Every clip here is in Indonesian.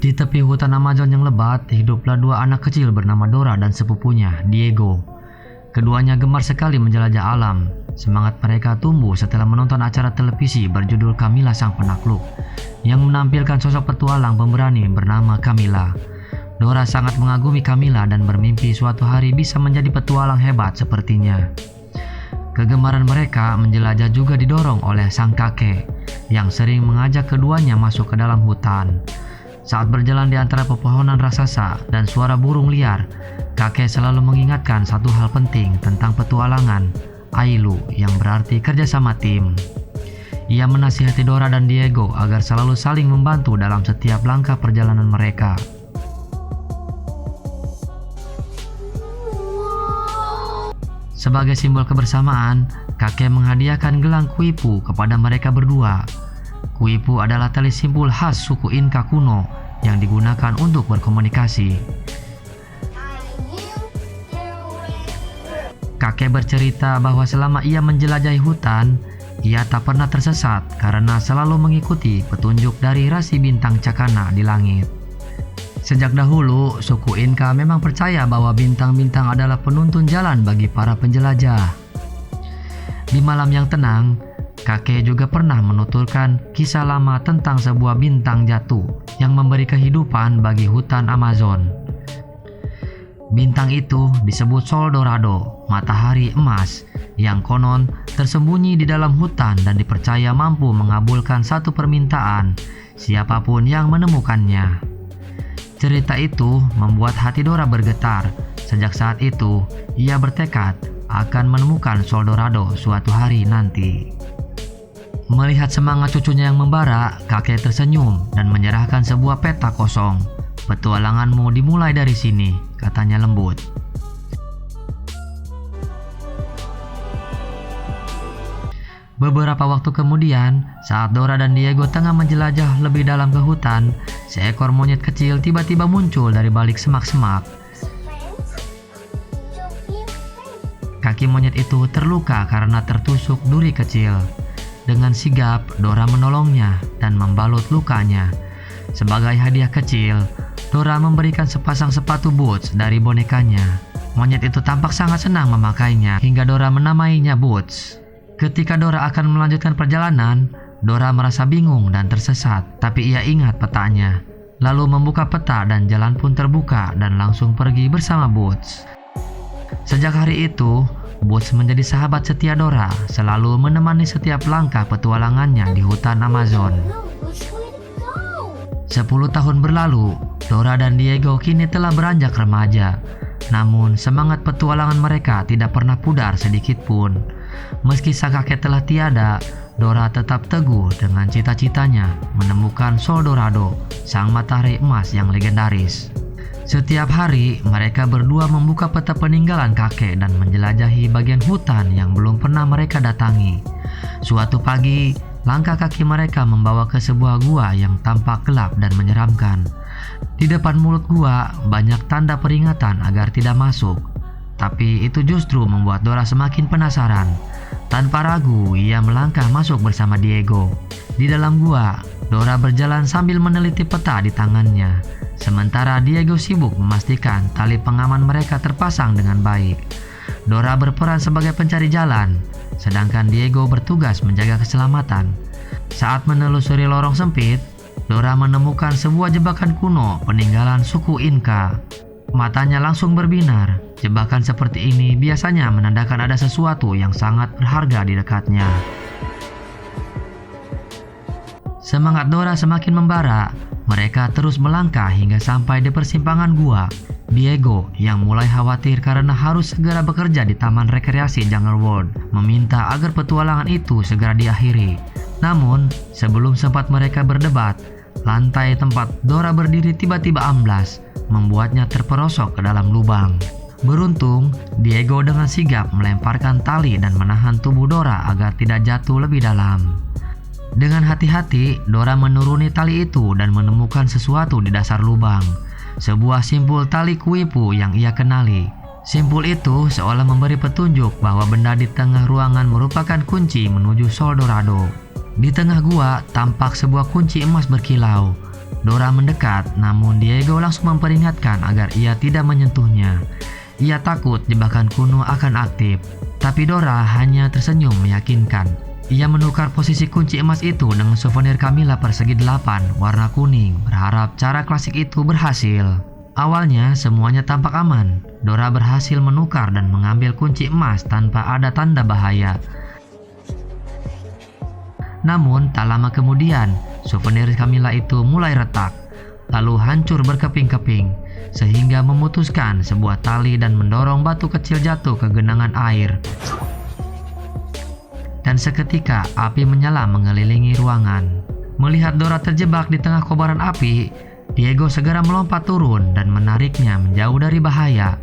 Di tepi hutan Amazon yang lebat, hiduplah dua anak kecil bernama Dora dan sepupunya, Diego. Keduanya gemar sekali menjelajah alam. Semangat mereka tumbuh setelah menonton acara televisi berjudul Camilla Sang Penakluk, yang menampilkan sosok petualang pemberani bernama Camilla. Dora sangat mengagumi Camilla dan bermimpi suatu hari bisa menjadi petualang hebat sepertinya. Kegemaran mereka menjelajah juga didorong oleh sang kakek, yang sering mengajak keduanya masuk ke dalam hutan. Saat berjalan di antara pepohonan raksasa dan suara burung liar, kakek selalu mengingatkan satu hal penting tentang petualangan, Ailu, yang berarti kerjasama tim. Ia menasihati Dora dan Diego agar selalu saling membantu dalam setiap langkah perjalanan mereka. Sebagai simbol kebersamaan, kakek menghadiahkan gelang kuipu kepada mereka berdua. Kuipu adalah tali simpul khas suku Inka kuno yang digunakan untuk berkomunikasi. Kakek bercerita bahwa selama ia menjelajahi hutan, ia tak pernah tersesat karena selalu mengikuti petunjuk dari rasi bintang cakana di langit. Sejak dahulu, suku Inka memang percaya bahwa bintang-bintang adalah penuntun jalan bagi para penjelajah. Di malam yang tenang, kakek juga pernah menuturkan kisah lama tentang sebuah bintang jatuh yang memberi kehidupan bagi hutan Amazon. Bintang itu disebut Sol Dorado, matahari emas, yang konon tersembunyi di dalam hutan dan dipercaya mampu mengabulkan satu permintaan siapapun yang menemukannya. Cerita itu membuat hati Dora bergetar. Sejak saat itu, ia bertekad akan menemukan Sol Dorado suatu hari nanti. Melihat semangat cucunya yang membara, kakek tersenyum dan menyerahkan sebuah peta kosong. "Petualanganmu dimulai dari sini," katanya lembut. Beberapa waktu kemudian, saat Dora dan Diego tengah menjelajah lebih dalam ke hutan, seekor monyet kecil tiba-tiba muncul dari balik semak-semak. Kaki monyet itu terluka karena tertusuk duri kecil. Dengan sigap, Dora menolongnya dan membalut lukanya. Sebagai hadiah kecil, Dora memberikan sepasang sepatu boots dari bonekanya. Monyet itu tampak sangat senang memakainya hingga Dora menamainya Boots. Ketika Dora akan melanjutkan perjalanan, Dora merasa bingung dan tersesat, tapi ia ingat petanya. Lalu membuka peta dan jalan pun terbuka dan langsung pergi bersama Boots. Sejak hari itu, Boots menjadi sahabat setia Dora, selalu menemani setiap langkah petualangannya di hutan Amazon. 10 tahun berlalu, Dora dan Diego kini telah beranjak remaja. Namun, semangat petualangan mereka tidak pernah pudar sedikit pun. Meski sang kakek telah tiada, Dora tetap teguh dengan cita-citanya menemukan Sol Dorado, sang matahari emas yang legendaris. Setiap hari, mereka berdua membuka peta peninggalan kakek dan menjelajahi bagian hutan yang belum pernah mereka datangi. Suatu pagi, langkah kaki mereka membawa ke sebuah gua yang tampak gelap dan menyeramkan. Di depan mulut gua, banyak tanda peringatan agar tidak masuk. Tapi itu justru membuat Dora semakin penasaran. Tanpa ragu, ia melangkah masuk bersama Diego. Di dalam gua, Dora berjalan sambil meneliti peta di tangannya. Sementara Diego sibuk memastikan tali pengaman mereka terpasang dengan baik. Dora berperan sebagai pencari jalan, sedangkan Diego bertugas menjaga keselamatan. Saat menelusuri lorong sempit, Dora menemukan sebuah jebakan kuno peninggalan suku Inka. Matanya langsung berbinar. Jebakan seperti ini biasanya menandakan ada sesuatu yang sangat berharga di dekatnya. Semangat Dora semakin membara. Mereka terus melangkah hingga sampai di persimpangan gua. Diego, yang mulai khawatir karena harus segera bekerja di Taman Rekreasi Jungle World, meminta agar petualangan itu segera diakhiri. Namun, sebelum sempat mereka berdebat, lantai tempat Dora berdiri tiba-tiba amblas, membuatnya terperosok ke dalam lubang. Beruntung, Diego dengan sigap melemparkan tali dan menahan tubuh Dora agar tidak jatuh lebih dalam. Dengan hati-hati, Dora menuruni tali itu dan menemukan sesuatu di dasar lubang. Sebuah simpul tali kuipu yang ia kenali. Simpul itu seolah memberi petunjuk bahwa benda di tengah ruangan merupakan kunci menuju Sol Dorado. Di tengah gua tampak sebuah kunci emas berkilau. Dora mendekat, namun Diego langsung memperingatkan agar ia tidak menyentuhnya. Ia takut jebakan kuno akan aktif, tapi Dora hanya tersenyum meyakinkan. Ia menukar posisi kunci emas itu dengan souvenir Camilla persegi 8 warna kuning, berharap cara klasik itu berhasil. Awalnya semuanya tampak aman. Dora berhasil menukar dan mengambil kunci emas tanpa ada tanda bahaya. Namun tak lama kemudian, souvenir Camilla itu mulai retak, lalu hancur berkeping-keping, sehingga memutuskan sebuah tali dan mendorong batu kecil jatuh ke genangan air. Dan seketika api menyala mengelilingi ruangan. Melihat Dora terjebak di tengah kobaran api, Diego segera melompat turun dan menariknya menjauh dari bahaya.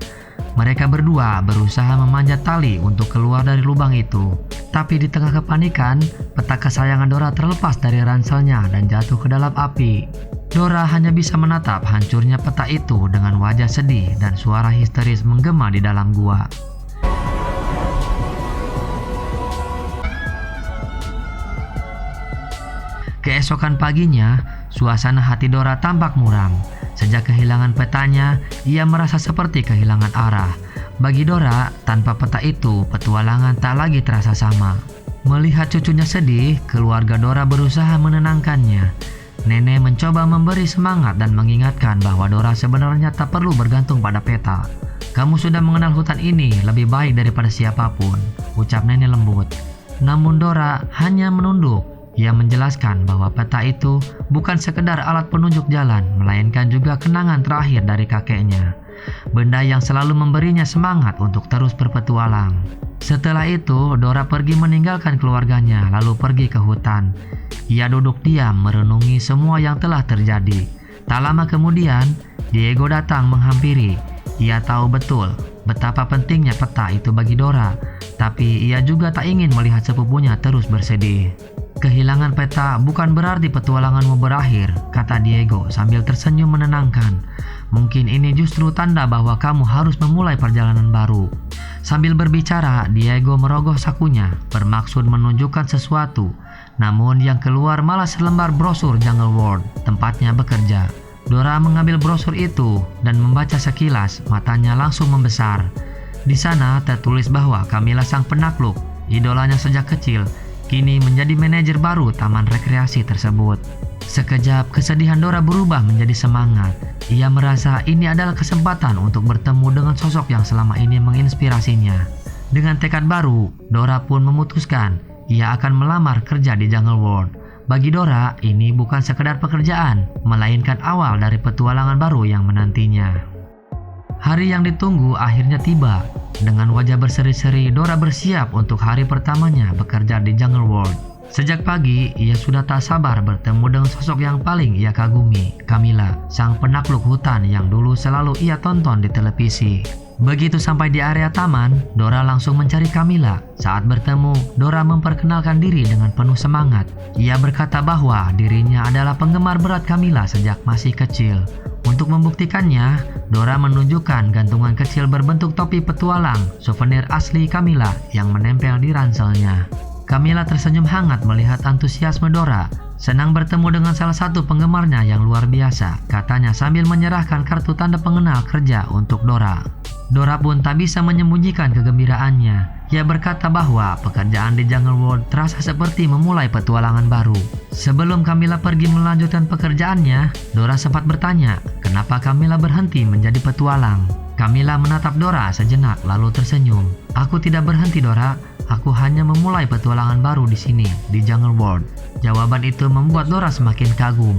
Mereka berdua berusaha memanjat tali untuk keluar dari lubang itu. Tapi di tengah kepanikan, peta kesayangan Dora terlepas dari ranselnya dan jatuh ke dalam api. Dora hanya bisa menatap hancurnya peta itu dengan wajah sedih dan suara histeris menggema di dalam gua. Keesokan paginya, suasana hati Dora tampak muram. Sejak kehilangan petanya, ia merasa seperti kehilangan arah. Bagi Dora, tanpa peta itu, petualangan tak lagi terasa sama. Melihat cucunya sedih, keluarga Dora berusaha menenangkannya. Nenek mencoba memberi semangat dan mengingatkan bahwa Dora sebenarnya tak perlu bergantung pada peta. "Kamu sudah mengenal hutan ini lebih baik daripada siapapun," ucap nenek lembut. Namun Dora hanya menunduk. Ia menjelaskan bahwa peta itu bukan sekedar alat penunjuk jalan, melainkan juga kenangan terakhir dari kakeknya. Benda yang selalu memberinya semangat untuk terus berpetualang. Setelah itu, Dora pergi meninggalkan keluarganya, lalu pergi ke hutan. Ia duduk diam merenungi semua yang telah terjadi. Tak lama kemudian, Diego datang menghampiri. Ia tahu betul betapa pentingnya peta itu bagi Dora, tapi ia juga tak ingin melihat sepupunya terus bersedih. "Kehilangan peta bukan berarti petualanganmu berakhir," kata Diego sambil tersenyum menenangkan. "Mungkin ini justru tanda bahwa kamu harus memulai perjalanan baru." Sambil berbicara, Diego merogoh sakunya, bermaksud menunjukkan sesuatu. Namun yang keluar malah selembar brosur Jungle World, tempatnya bekerja. Dora mengambil brosur itu dan membaca sekilas, matanya langsung membesar. Di sana tertulis bahwa Camilla sang penakluk, idolanya sejak kecil, kini menjadi manajer baru taman rekreasi tersebut. Sekejap kesedihan Dora berubah menjadi semangat. Ia merasa ini adalah kesempatan untuk bertemu dengan sosok yang selama ini menginspirasinya. Dengan tekad baru, Dora pun memutuskan ia akan melamar kerja di Jungle World. Bagi Dora, ini bukan sekedar pekerjaan, melainkan awal dari petualangan baru yang menantinya. Hari yang ditunggu akhirnya tiba. Dengan wajah berseri-seri, Dora bersiap untuk hari pertamanya bekerja di Jungle World. Sejak pagi, ia sudah tak sabar bertemu dengan sosok yang paling ia kagumi, Camilla, sang penakluk hutan yang dulu selalu ia tonton di televisi. Begitu sampai di area taman, Dora langsung mencari Camilla. Saat bertemu, Dora memperkenalkan diri dengan penuh semangat. Ia berkata bahwa dirinya adalah penggemar berat Camilla sejak masih kecil. Untuk membuktikannya, Dora menunjukkan gantungan kecil berbentuk topi petualang, souvenir asli Camilla yang menempel di ranselnya. Camilla tersenyum hangat melihat antusiasme Dora. "Senang bertemu dengan salah satu penggemarnya yang luar biasa," katanya sambil menyerahkan kartu tanda pengenal kerja untuk Dora. Dora pun tak bisa menyembunyikan kegembiraannya. Ia berkata bahwa pekerjaan di Jungle World terasa seperti memulai petualangan baru. Sebelum Camilla pergi melanjutkan pekerjaannya, Dora sempat bertanya, kenapa Camilla berhenti menjadi petualang. Camilla menatap Dora sejenak lalu tersenyum. "Aku tidak berhenti, Dora. Aku hanya memulai petualangan baru di sini, di Jungle World." Jawaban itu membuat Dora semakin kagum.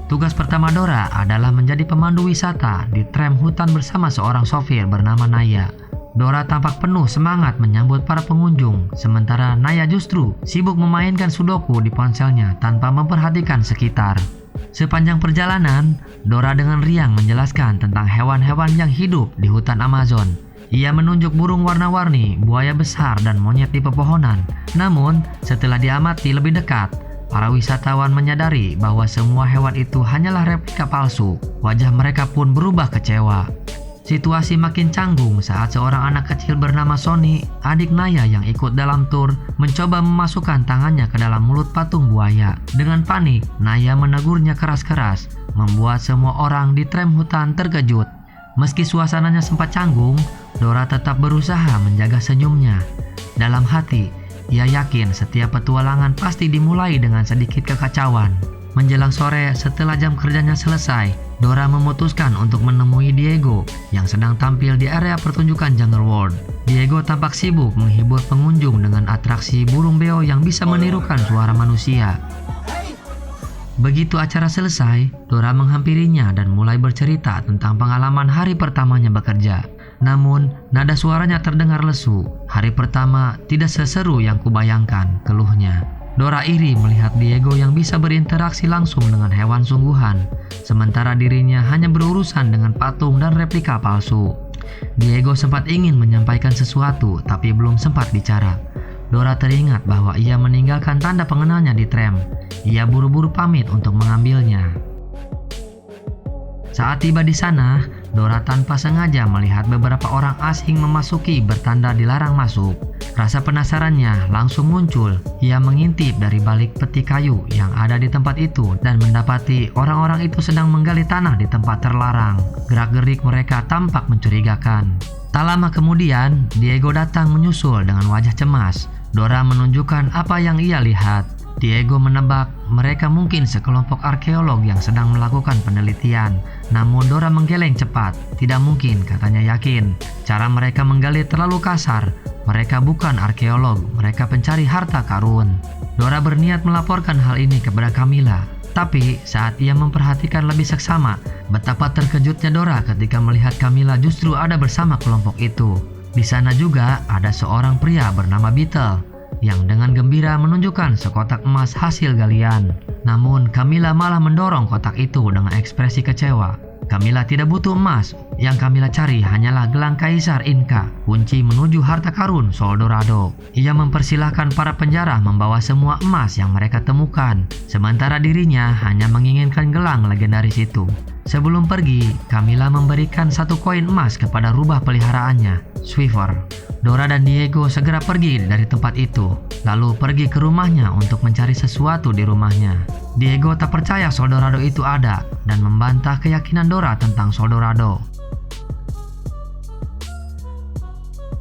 Tugas pertama Dora adalah menjadi pemandu wisata di tram hutan bersama seorang sopir bernama Naya. Dora tampak penuh semangat menyambut para pengunjung, sementara Naya justru sibuk memainkan sudoku di ponselnya tanpa memperhatikan sekitar. Sepanjang perjalanan, Dora dengan riang menjelaskan tentang hewan-hewan yang hidup di hutan Amazon. Ia menunjuk burung warna-warni, buaya besar, dan monyet di pepohonan. Namun, setelah diamati lebih dekat, para wisatawan menyadari bahwa semua hewan itu hanyalah replika palsu. Wajah mereka pun berubah kecewa. Situasi makin canggung saat seorang anak kecil bernama Sony, adik Naya yang ikut dalam tur, mencoba memasukkan tangannya ke dalam mulut patung buaya. Dengan panik, Naya menegurnya keras-keras, membuat semua orang di tram hutan terkejut. Meski suasananya sempat canggung, Dora tetap berusaha menjaga senyumnya. Dalam hati, ia yakin setiap petualangan pasti dimulai dengan sedikit kekacauan. Menjelang sore, setelah jam kerjanya selesai, Dora memutuskan untuk menemui Diego yang sedang tampil di area pertunjukan Jungle World. Diego tampak sibuk menghibur pengunjung dengan atraksi burung beo yang bisa menirukan suara manusia. Begitu acara selesai, Dora menghampirinya dan mulai bercerita tentang pengalaman hari pertamanya bekerja. Namun, nada suaranya terdengar lesu. Hari pertama tidak seseru yang kubayangkan, keluhnya. Dora iri melihat Diego yang bisa berinteraksi langsung dengan hewan sungguhan, sementara dirinya hanya berurusan dengan patung dan replika palsu. Diego sempat ingin menyampaikan sesuatu, tapi belum sempat bicara. Dora teringat bahwa ia meninggalkan tanda pengenalnya di tram. Ia buru-buru pamit untuk mengambilnya. Saat tiba di sana, Dora tanpa sengaja melihat beberapa orang asing memasuki bertanda dilarang masuk. Rasa penasarannya langsung muncul. Ia mengintip dari balik peti kayu yang ada di tempat itu dan mendapati orang-orang itu sedang menggali tanah di tempat terlarang. Gerak-gerik mereka tampak mencurigakan. Tak lama kemudian, Diego datang menyusul dengan wajah cemas. Dora menunjukkan apa yang ia lihat. Diego menebak mereka mungkin sekelompok arkeolog yang sedang melakukan penelitian. Namun Dora menggeleng cepat. Tidak mungkin, katanya yakin. Cara mereka menggali terlalu kasar. Mereka bukan arkeolog, mereka pencari harta karun. Dora berniat melaporkan hal ini kepada Camilla. Tapi saat ia memperhatikan lebih seksama, betapa terkejutnya Dora ketika melihat Camilla justru ada bersama kelompok itu. Di sana juga ada seorang pria bernama Beetle yang dengan gembira menunjukkan sekotak emas hasil galian. Namun Camilla malah mendorong kotak itu dengan ekspresi kecewa. Camilla tidak butuh emas, yang Camilla cari hanyalah gelang Kaisar Inca, kunci menuju harta karun Sol Dorado. Ia mempersilahkan para penjara membawa semua emas yang mereka temukan, sementara dirinya hanya menginginkan gelang legendaris itu. Sebelum pergi, Camilla memberikan satu koin emas kepada rubah peliharaannya, Swiver. Dora dan Diego segera pergi dari tempat itu, lalu pergi ke rumahnya untuk mencari sesuatu di rumahnya. Diego tak percaya Sol Dorado itu ada dan membantah keyakinan Dora tentang Sol Dorado.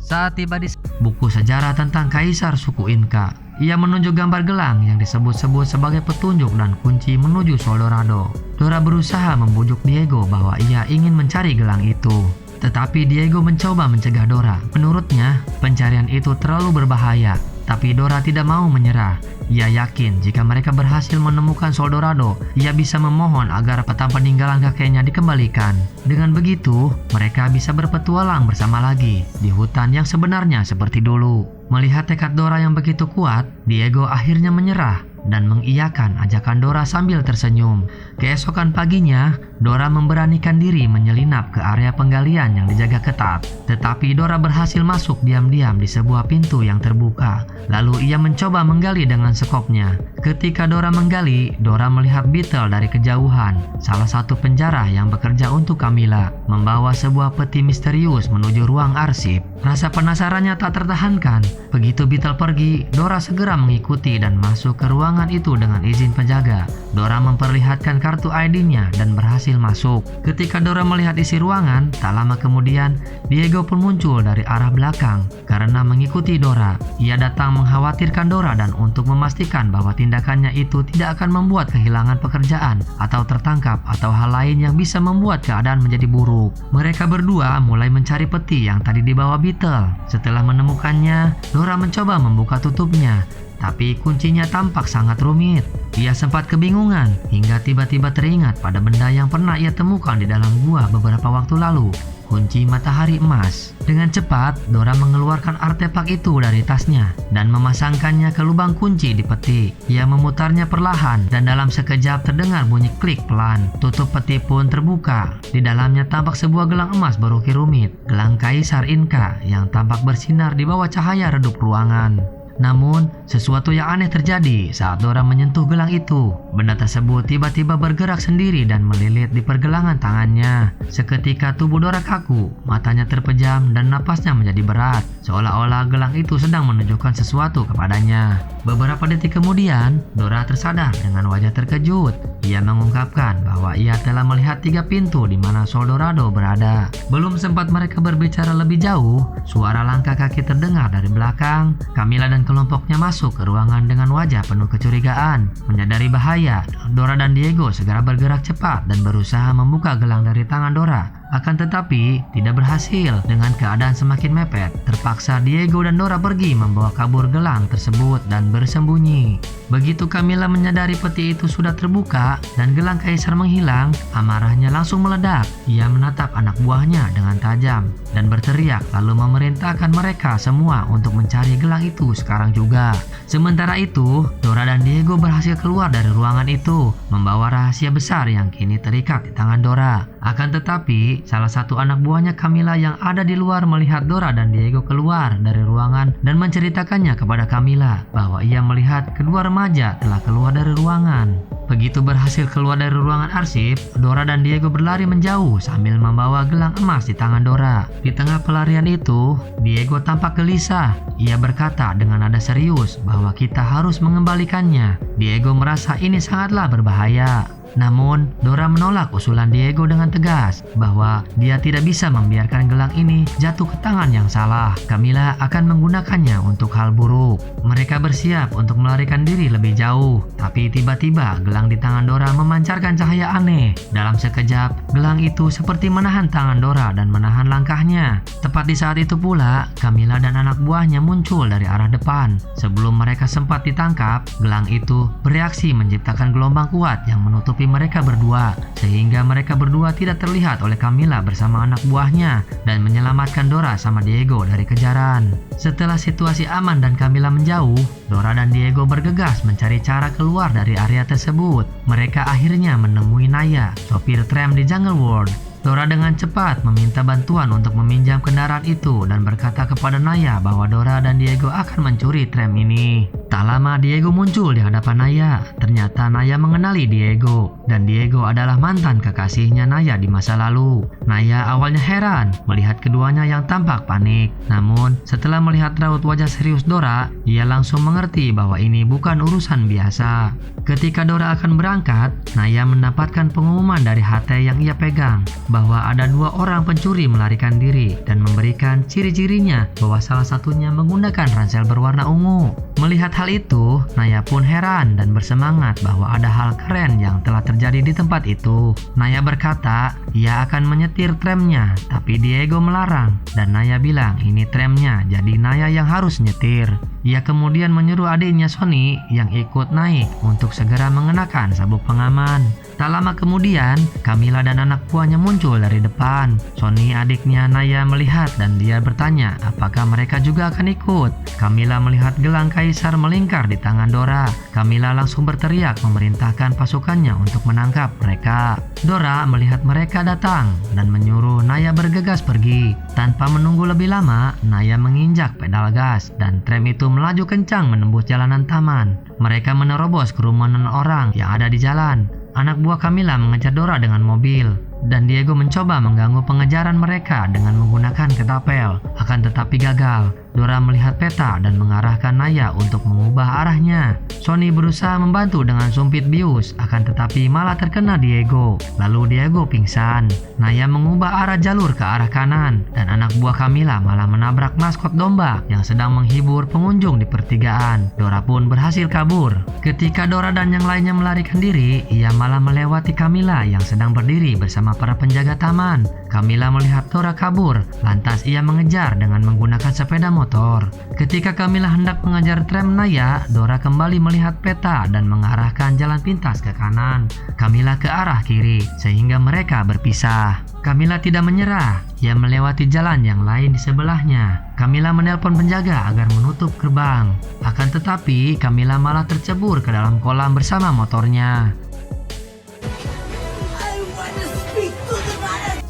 Saat tiba di buku sejarah tentang Kaisar suku Inca, ia menunjuk gambar gelang yang disebut-sebut sebagai petunjuk dan kunci menuju Sol Dorado. Dora berusaha membujuk Diego bahwa ia ingin mencari gelang itu. Tetapi Diego mencoba mencegah Dora. Menurutnya, pencarian itu terlalu berbahaya. Tapi Dora tidak mau menyerah. Ia yakin jika mereka berhasil menemukan Sol Dorado, ia bisa memohon agar peta peninggalan kakeknya dikembalikan. Dengan begitu, mereka bisa berpetualang bersama lagi di hutan yang sebenarnya seperti dulu. Melihat tekad Dora yang begitu kuat, Diego akhirnya menyerah dan mengiyakan ajakan Dora sambil tersenyum. Keesokan paginya, Dora memberanikan diri menyelinap ke area penggalian yang dijaga ketat. Tetapi Dora berhasil masuk diam-diam di sebuah pintu yang terbuka. Lalu ia mencoba menggali dengan sekopnya. Ketika Dora menggali, Dora melihat Beetle dari kejauhan, salah satu penjara yang bekerja untuk Camilla, membawa sebuah peti misterius menuju ruang arsip. Rasa penasarannya tak tertahankan. Begitu Beetle pergi, Dora segera mengikuti dan masuk ke ruangan itu dengan izin penjaga. Dora memperlihatkan kartu ID-nya dan berhasil masuk. Ketika Dora melihat isi ruangan, tak lama kemudian Diego pun muncul dari arah belakang. Karena mengikuti Dora, ia datang mengkhawatirkan Dora dan untuk memastikan bahwa tindakannya itu tidak akan membuat kehilangan pekerjaan atau tertangkap atau hal lain yang bisa membuat keadaan menjadi buruk. Mereka berdua mulai mencari peti yang tadi dibawa Beetle. Setelah menemukannya, Dora mencoba membuka tutupnya, tapi kuncinya tampak sangat rumit. Ia sempat kebingungan hingga tiba-tiba teringat pada benda yang pernah ia temukan di dalam gua beberapa waktu lalu, kunci matahari emas. Dengan cepat, Dora mengeluarkan artefak itu dari tasnya dan memasangkannya ke lubang kunci di peti. Ia memutarnya perlahan dan dalam sekejap terdengar bunyi klik pelan. Tutup peti pun terbuka. Di dalamnya tampak sebuah gelang emas berukir rumit, gelang Kaisar Inca yang tampak bersinar di bawah cahaya redup ruangan. Namun, sesuatu yang aneh terjadi saat Dora menyentuh gelang itu. Benda tersebut tiba-tiba bergerak sendiri dan melilit di pergelangan tangannya. Seketika tubuh Dora kaku, matanya terpejam dan napasnya menjadi berat, seolah-olah gelang itu sedang menunjukkan sesuatu kepadanya. Beberapa detik kemudian, Dora tersadar dengan wajah terkejut. Ia mengungkapkan bahwa ia telah melihat 3 pintu di mana Sol Dorado berada. Belum sempat mereka berbicara lebih jauh, suara langkah kaki terdengar dari belakang. Camilla dan kelompoknya masuk ke ruangan dengan wajah penuh kecurigaan. Menyadari bahaya, Dora dan Diego segera bergerak cepat dan berusaha membuka gelang dari tangan Dora. Akan tetapi, tidak berhasil. Dengan keadaan semakin mepet, terpaksa Diego dan Dora pergi membawa kabur gelang tersebut dan bersembunyi. Begitu Camilla menyadari peti itu sudah terbuka dan gelang kaisar menghilang, amarahnya langsung meledak. Ia menatap anak buahnya dengan tajam dan berteriak lalu memerintahkan mereka semua untuk mencari gelang itu sekarang juga. Sementara itu, Dora dan Diego berhasil keluar dari ruangan itu, membawa rahasia besar yang kini terikat di tangan Dora. Akan tetapi, salah satu anak buahnya Camilla yang ada di luar melihat Dora dan Diego keluar dari ruangan dan menceritakannya kepada Camilla bahwa ia melihat kedua remaja telah keluar dari ruangan. Begitu berhasil keluar dari ruangan arsip, Dora dan Diego berlari menjauh sambil membawa gelang emas di tangan Dora. Di tengah pelarian itu, Diego tampak gelisah. Ia berkata dengan nada serius bahwa kita harus mengembalikannya. Diego merasa ini sangatlah berbahaya. Namun, Dora menolak usulan Diego dengan tegas bahwa dia tidak bisa membiarkan gelang ini jatuh ke tangan yang salah. Camilla akan menggunakannya untuk hal buruk. Mereka bersiap untuk melarikan diri lebih jauh, tapi tiba-tiba gelang di tangan Dora memancarkan cahaya aneh. Dalam sekejap, gelang itu seperti menahan tangan Dora dan menahan langkahnya. Tepat di saat itu pula, Camilla dan anak buahnya muncul dari arah depan. Sebelum mereka sempat ditangkap, gelang itu bereaksi menciptakan gelombang kuat yang menutupi mereka berdua, sehingga mereka berdua tidak terlihat oleh Camilla bersama anak buahnya dan menyelamatkan Dora sama Diego dari kejaran. Setelah situasi aman dan Camilla menjauh, Dora dan Diego bergegas mencari cara keluar dari area tersebut. Mereka akhirnya menemui Naya, sopir tram di Jungle World. Dora dengan cepat meminta bantuan untuk meminjam kendaraan itu dan berkata kepada Naya bahwa Dora dan Diego akan mencuri tram ini. Tak lama Diego muncul di hadapan Naya. Ternyata Naya mengenali Diego, dan Diego adalah mantan kekasihnya Naya di masa lalu. Naya awalnya heran melihat keduanya yang tampak panik. Namun setelah melihat raut wajah serius Dora, ia langsung mengerti bahwa ini bukan urusan biasa. Ketika Dora akan berangkat, Naya mendapatkan pengumuman dari HT yang ia pegang bahwa ada 2 orang pencuri melarikan diri dan memberikan ciri-cirinya bahwa salah satunya menggunakan ransel berwarna ungu. Melihat hal itu, Naya pun heran dan bersemangat bahwa ada hal keren yang telah terjadi di tempat itu. Naya berkata ia akan menyetir tramnya, tapi Diego melarang dan Naya bilang ini tramnya, jadi Naya yang harus nyetir. Ia kemudian menyuruh adiknya Sonny yang ikut naik untuk segera mengenakan sabuk pengaman. Tak lama kemudian, Camilla dan anak buahnya muncul dari depan. Sonny, adiknya Naya, melihat dan dia bertanya apakah mereka juga akan ikut. Camilla melihat gelang kaisar melingkar di tangan Dora. Camilla langsung berteriak memerintahkan pasukannya untuk menangkap mereka. Dora melihat mereka datang dan menyuruh Naya bergegas pergi. Tanpa menunggu lebih lama, Naya menginjak pedal gas dan tram itu melaju kencang menembus jalanan taman. Mereka menerobos kerumunan orang yang ada di jalan. Anak buah Camilla mengejar Dora dengan mobil, dan Diego mencoba mengganggu pengejaran mereka dengan menggunakan ketapel. Akan tetapi gagal. Dora melihat peta dan mengarahkan Naya untuk mengubah arahnya. Sonny berusaha membantu dengan sumpit bius, akan tetapi malah terkena Diego. Lalu Diego pingsan. Naya mengubah arah jalur ke arah kanan, dan anak buah Camilla malah menabrak maskot domba yang sedang menghibur pengunjung di pertigaan. Dora pun berhasil kabur. Ketika Dora dan yang lainnya melarikan diri, ia malah melewati Camilla yang sedang berdiri bersama para penjaga taman. Camilla melihat Dora kabur, lantas ia mengejar dengan menggunakan sepeda motor. Ketika Camilla hendak mengejar tram Naya, Dora kembali melihat peta dan mengarahkan jalan pintas ke kanan. Camilla ke arah kiri, sehingga mereka berpisah. Camilla tidak menyerah, ia melewati jalan yang lain di sebelahnya. Camilla menelpon penjaga agar menutup gerbang. Akan tetapi, Camilla malah tercebur ke dalam kolam bersama motornya.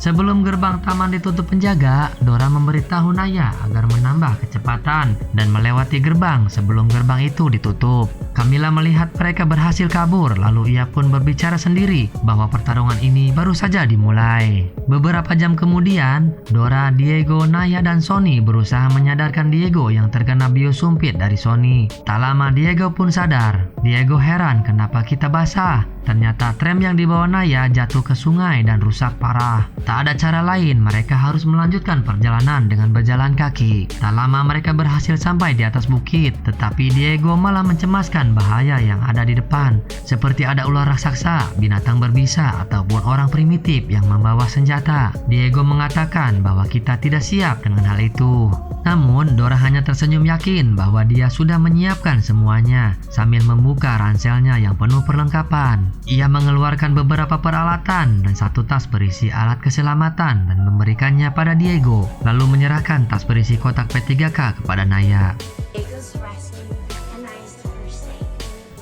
Sebelum gerbang taman ditutup penjaga, Dora memberitahu Naya agar menambah kecepatan dan melewati gerbang sebelum gerbang itu ditutup. Camilla melihat mereka berhasil kabur, lalu ia pun berbicara sendiri bahwa pertarungan ini baru saja dimulai. Beberapa jam kemudian, Dora, Diego, Naya, dan Sonny berusaha menyadarkan Diego yang terkena biosumpit dari Sonny. Tak lama Diego pun sadar. Diego heran kenapa kita basah. Ternyata tram yang dibawa Naya jatuh ke sungai dan rusak parah. Tak ada cara lain, mereka harus melanjutkan perjalanan dengan berjalan kaki. Tak lama mereka berhasil sampai di atas bukit, tetapi Diego malah mencemaskan bahaya yang ada di depan, seperti ada ular raksasa, binatang berbisa, ataupun orang primitif yang membawa senjata. Diego mengatakan bahwa kita tidak siap dengan hal itu. Namun, Dora hanya tersenyum yakin bahwa dia sudah menyiapkan semuanya sambil membuka ranselnya yang penuh perlengkapan. Ia mengeluarkan beberapa peralatan dan satu tas berisi alat keselamatan dan memberikannya pada Diego, lalu menyerahkan tas berisi kotak P3K kepada Naya.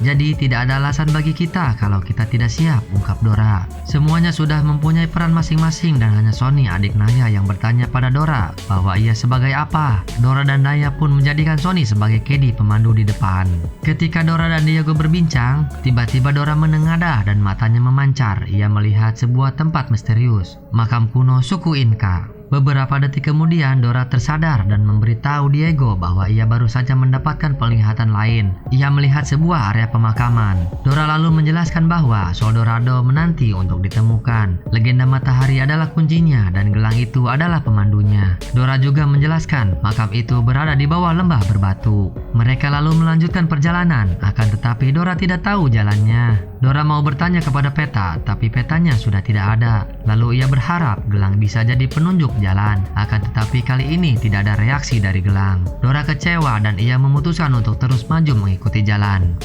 Jadi tidak ada alasan bagi kita kalau kita tidak siap, ungkap Dora. Semuanya sudah mempunyai peran masing-masing dan hanya Sonny, adik Naya, yang bertanya pada Dora bahwa ia sebagai apa. Dora dan Naya pun menjadikan Sonny sebagai kedi pemandu di depan. Ketika Dora dan Diego berbincang, tiba-tiba Dora menengadah dan matanya memancar. Ia melihat sebuah tempat misterius, makam kuno suku Inca. Beberapa detik kemudian, Dora tersadar dan memberitahu Diego bahwa ia baru saja mendapatkan penglihatan lain. Ia melihat sebuah area pemakaman. Dora lalu menjelaskan bahwa Sol Dorado menanti untuk ditemukan. Legenda matahari adalah kuncinya dan gelang itu adalah pemandunya. Dora juga menjelaskan makam itu berada di bawah lembah berbatu. Mereka lalu melanjutkan perjalanan, akan tetapi Dora tidak tahu jalannya. Dora mau bertanya kepada peta, tapi petanya sudah tidak ada. Lalu ia berharap gelang bisa jadi penunjuk jalan, akan tetapi kali ini tidak ada reaksi dari gelang. Dora kecewa dan ia memutuskan untuk terus maju mengikuti jalan.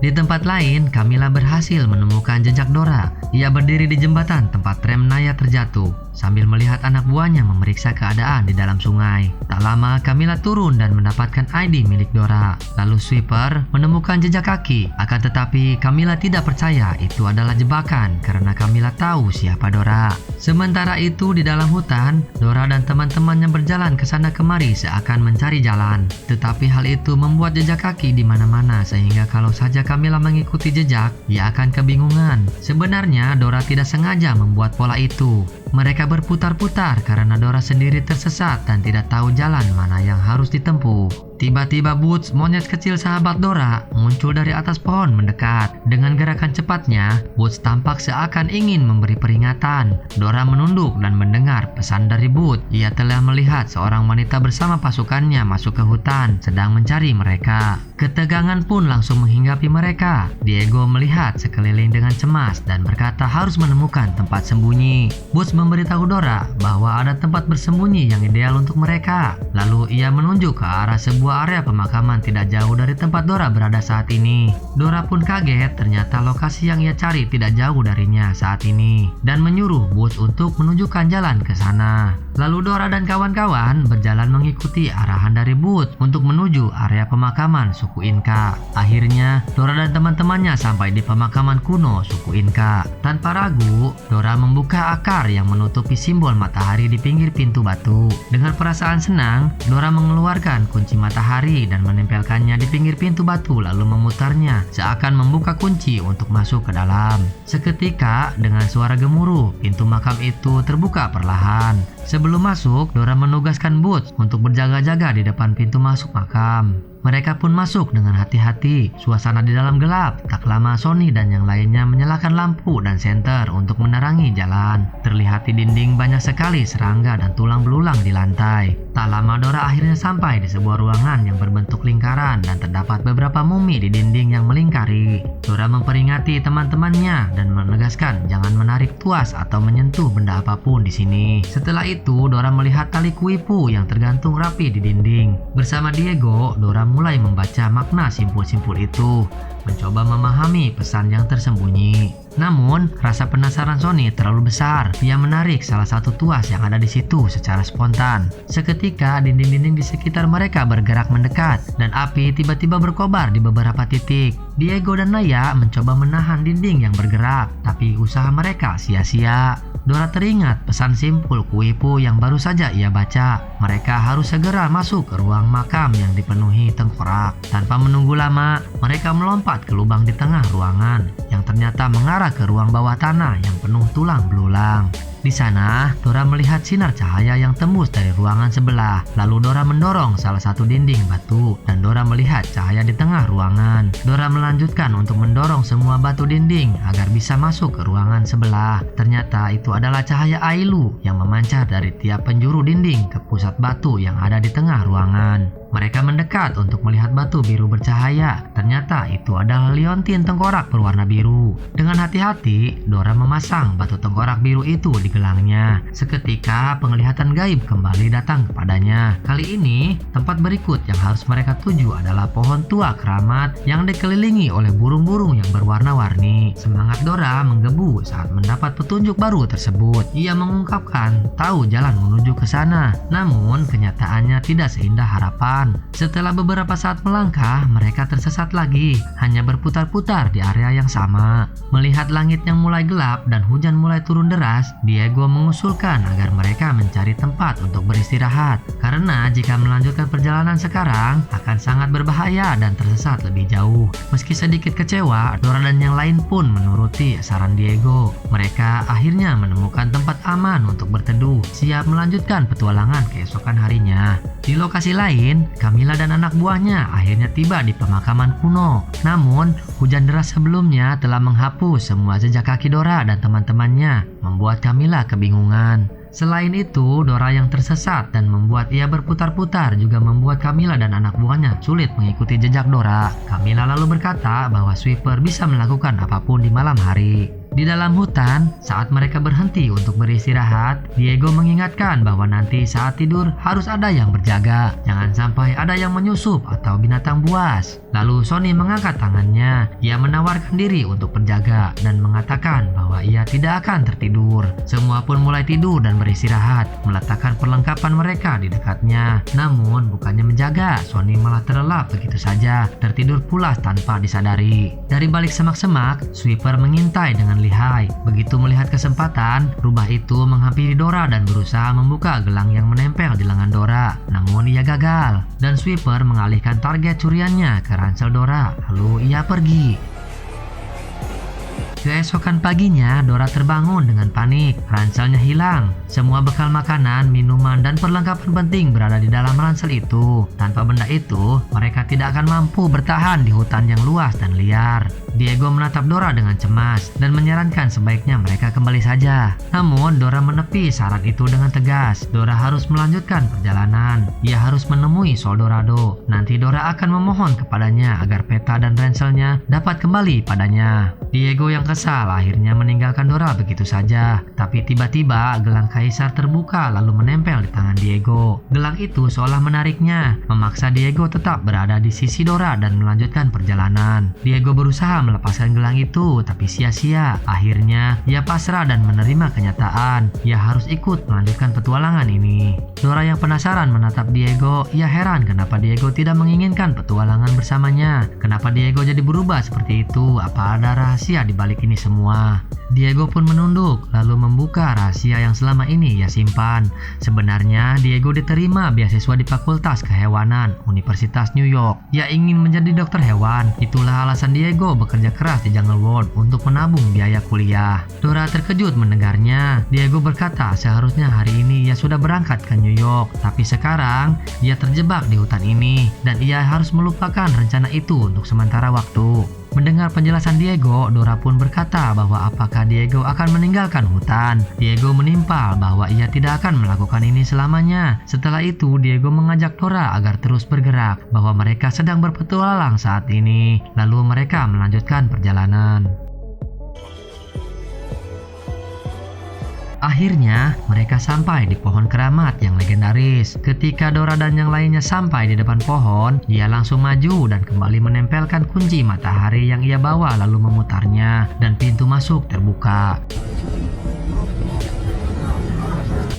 Di tempat lain, Camilla berhasil menemukan jejak Dora. Ia berdiri di jembatan tempat tram Naya terjatuh, sambil melihat anak buahnya memeriksa keadaan di dalam sungai. Tak lama, Camilla turun dan mendapatkan ID milik Dora. Lalu Sweeper menemukan jejak kaki. Akan tetapi, Camilla tidak percaya itu adalah jebakan karena Camilla tahu siapa Dora. Sementara itu, di dalam hutan, Dora dan teman-temannya berjalan ke sana kemari seakan mencari jalan. Tetapi hal itu membuat jejak kaki di mana-mana sehingga kalau saja Camilla mengikuti jejak, ia akan kebingungan. Sebenarnya, Dora tidak sengaja membuat pola itu. Mereka berputar-putar karena Dora sendiri tersesat dan tidak tahu jalan mana yang harus ditempuh. Tiba-tiba Boots, monyet kecil sahabat Dora, muncul dari atas pohon mendekat. Dengan gerakan cepatnya, Boots tampak seakan ingin memberi peringatan. Dora menunduk dan mendengar pesan dari Boots. Ia telah melihat seorang wanita bersama pasukannya masuk ke hutan, sedang mencari mereka. Ketegangan pun langsung menghinggapi mereka. Diego melihat sekeliling dengan cemas dan berkata harus menemukan tempat sembunyi. Boots memberitahu Dora bahwa ada tempat bersembunyi yang ideal untuk mereka. Lalu ia menunjuk ke arah sebuah area pemakaman tidak jauh dari tempat Dora berada saat ini. Dora pun kaget, ternyata lokasi yang ia cari tidak jauh darinya saat ini, dan menyuruh Boots untuk menunjukkan jalan ke sana. Lalu Dora dan kawan-kawan berjalan mengikuti arahan dari Boots untuk menuju area pemakaman suku Inca. Akhirnya, Dora dan teman-temannya sampai di pemakaman kuno suku Inca. Tanpa ragu, Dora membuka akar yang menutupi simbol matahari di pinggir pintu batu. Dengan perasaan senang, Dora mengeluarkan kunci matahari dan menempelkannya di pinggir pintu batu lalu memutarnya seakan membuka kunci untuk masuk ke dalam. Seketika, dengan suara gemuruh, pintu makam itu terbuka perlahan. Sebelum masuk, Dora menugaskan Boots untuk berjaga-jaga di depan pintu masuk makam. Mereka pun masuk dengan hati-hati. Suasana di dalam gelap. Tak lama Sonny dan yang lainnya menyalakan lampu dan senter untuk menerangi jalan. Terlihat di dinding banyak sekali serangga dan tulang belulang di lantai. Tak lama Dora akhirnya sampai di sebuah ruangan yang berbentuk lingkaran dan terdapat beberapa mumi di dinding yang melingkari. Dora memperingati teman-temannya dan menegaskan jangan menarik tuas atau menyentuh benda apapun di sini. Setelah itu, Dora melihat tali kuipu yang tergantung rapi di dinding. Bersama Diego, Dora mulai membaca makna simpul-simpul itu, mencoba memahami pesan yang tersembunyi. Namun, rasa penasaran Sony terlalu besar. Ia menarik salah satu tuas yang ada di situ secara spontan. Seketika, dinding-dinding di sekitar mereka bergerak mendekat, dan api tiba-tiba berkobar di beberapa titik. Diego dan Naya mencoba menahan dinding yang bergerak, tapi usaha mereka sia-sia. Dora teringat pesan simpul Kuipu yang baru saja ia baca. Mereka harus segera masuk ke ruang makam yang dipenuhi tengkorak. Tanpa menunggu lama, mereka melompat ke lubang di tengah ruangan yang ternyata mengarah ke ruang bawah tanah yang penuh tulang belulang. Di sana, Dora melihat sinar cahaya yang tembus dari ruangan sebelah. Lalu Dora mendorong salah satu dinding batu dan Dora melihat cahaya di tengah ruangan. Dora melanjutkan untuk mendorong semua batu dinding agar bisa masuk ke ruangan sebelah. Ternyata itu adalah cahaya Ailu yang memancar dari tiap penjuru dinding ke pusat batu yang ada di tengah ruangan. Mereka mendekat untuk melihat batu biru bercahaya. Ternyata itu adalah liontin tengkorak berwarna biru. Dengan hati-hati, Dora memasang batu tengkorak biru itu di gelangnya. Seketika, penglihatan gaib kembali datang kepadanya. Kali ini, tempat berikut yang harus mereka tuju adalah pohon tua keramat yang dikelilingi oleh burung-burung yang berwarna-warni. Semangat Dora menggebu saat mendapat petunjuk baru tersebut. Ia mengungkapkan tahu jalan menuju ke sana. Namun, kenyataannya tidak seindah harapan. Setelah beberapa saat melangkah, mereka tersesat lagi, hanya berputar-putar di area yang sama. Melihat langit yang mulai gelap dan hujan mulai turun deras, Diego mengusulkan agar mereka mencari tempat untuk beristirahat. Karena jika melanjutkan perjalanan sekarang, akan sangat berbahaya dan tersesat lebih jauh. Meski sedikit kecewa, Dora dan yang lain pun menuruti saran Diego. Mereka akhirnya menemukan tempat aman untuk berteduh, siap melanjutkan petualangan keesokan harinya. Di lokasi lain, Camilla dan anak buahnya akhirnya tiba di pemakaman kuno. Namun, hujan deras sebelumnya telah menghapus semua jejak kaki Dora dan teman-temannya, membuat Camilla kebingungan. Selain itu, Dora yang tersesat dan membuat ia berputar-putar juga membuat Camilla dan anak buahnya sulit mengikuti jejak Dora. Camilla lalu berkata bahwa Sweeper bisa melakukan apapun di malam hari. Di dalam hutan, saat mereka berhenti untuk beristirahat, Diego mengingatkan bahwa nanti saat tidur harus ada yang berjaga. Jangan sampai ada yang menyusup atau binatang buas. Lalu Sony mengangkat tangannya. Ia menawarkan diri untuk berjaga dan mengatakan bahwa ia tidak akan tertidur. Semua pun mulai tidur dan beristirahat, meletakkan perlengkapan mereka di dekatnya. Namun, bukannya menjaga, Sony malah terlelap begitu saja, tertidur pulas tanpa disadari. Dari balik semak-semak, Sweeper mengintai dengan lihai. Begitu melihat kesempatan, rubah itu menghampiri Dora dan berusaha membuka gelang yang menempel di lengan Dora. Namun ia gagal, dan Sweeper mengalihkan target curiannya ke ransel Dora. Lalu ia pergi. Keesokan paginya, Dora terbangun dengan panik. Ranselnya hilang. Semua bekal makanan, minuman, dan perlengkapan penting berada di dalam ransel itu. Tanpa benda itu, mereka tidak akan mampu bertahan di hutan yang luas dan liar. Diego menatap Dora dengan cemas dan menyarankan sebaiknya mereka kembali saja. Namun, Dora menepi saran itu dengan tegas. Dora harus melanjutkan perjalanan. Ia harus menemui Sol Dorado. Nanti Dora akan memohon kepadanya agar peta dan ranselnya dapat kembali padanya. Diego yang kesal akhirnya meninggalkan Dora begitu saja. Tapi tiba-tiba gelang kaisar terbuka lalu menempel di tangan Diego. Gelang itu seolah menariknya, memaksa Diego tetap berada di sisi Dora dan melanjutkan perjalanan. Diego berusaha melepaskan gelang itu, tapi sia-sia. Akhirnya, ia pasrah dan menerima kenyataan. Ia harus ikut melanjutkan petualangan ini. Dora yang penasaran menatap Diego. Ia heran kenapa Diego tidak menginginkan petualangan bersamanya. Kenapa Diego jadi berubah seperti itu? Apa ada rahasia di balik ini semua? Diego pun menunduk, lalu membuka rahasia yang selama ini ia simpan. Sebenarnya, Diego diterima beasiswa di Fakultas Kehewanan Universitas New York. Ia ingin menjadi dokter hewan. Itulah alasan Diego bekerja keras di Jungle World untuk menabung biaya kuliah. Dora terkejut mendengarnya. Diego berkata seharusnya hari ini ia sudah berangkat ke New York. Tapi sekarang, ia terjebak di hutan ini. Dan ia harus melupakan rencana itu untuk sementara waktu. Mendengar penjelasan Diego, Dora pun berkata bahwa apakah Diego akan meninggalkan hutan. Diego menimpal bahwa ia tidak akan melakukan ini selamanya. Setelah itu, Diego mengajak Dora agar terus bergerak, bahwa mereka sedang berpetualang saat ini. Lalu mereka melanjutkan perjalanan. Akhirnya, mereka sampai di pohon keramat yang legendaris. Ketika Dora dan yang lainnya sampai di depan pohon, ia langsung maju dan kembali menempelkan kunci matahari yang ia bawa lalu memutarnya, dan pintu masuk terbuka.